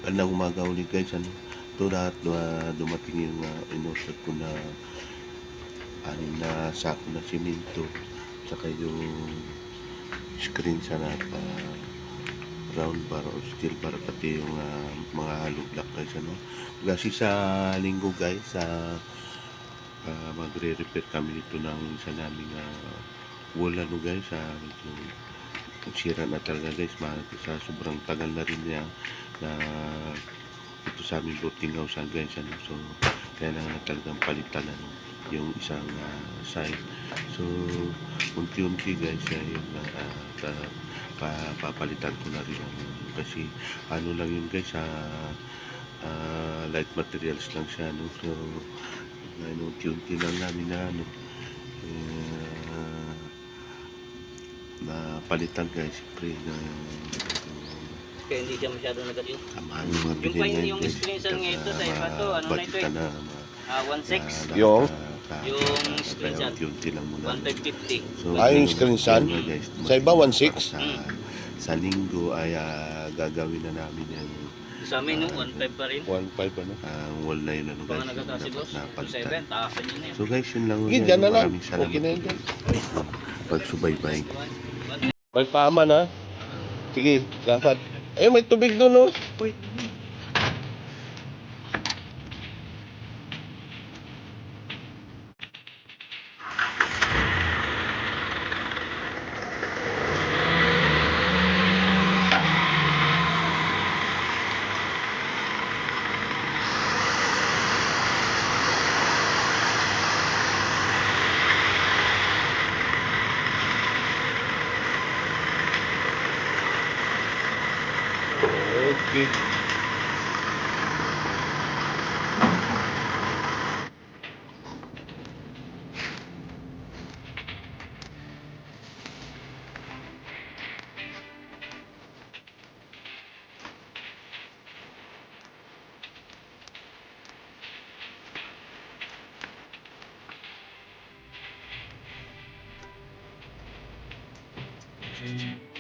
Bandang umaga ulit guys, ano, ito lahat dumating yung inorder ko na anim na sako na simento, tsaka yung screen sa round bar o steel bar, pati yung mga hollow block guys, ano. Kasi sa linggo guys, magre-repair kami nito ng isa naming wall, ano guys, medyo sira na talaga guys, sa sobrang tagal na rin niya na ito sa aming boarding house guys, ano. So kailangan na talagang palitan, ano, yung isang side. So unti-unti guys, yung papalitan ko na rin, kasi ano lang yun guys, light materials lang siya, no. So unti-unti lang namin na na palitan guys, siyempre Kaya hindi siya masyado nagaliw. tamaan yung mga Yung pa bilhin yung guys, screenshot nga ito sa iba to, ano na ito eh? 1.6. Yung? Yung screenshot. unti lang muna. 1.550. So, yung screenshot? guys, Sa iba, 1.6? sa linggo ay gagawin na namin yan. Sa amin, no, 1.5 pa rin. 1.5 ano? Ang wall na yun, ano guys, Baka nagkataas si boss. 2.7, taasan yun eh. So guys, yun lang. Sige, dyan na lang. Maraming salamat Okay na yun. pagsubaybay. May paaman ha? Sige, dapat. Eh, may tubig doon, no? Uy. Okay. Thank you.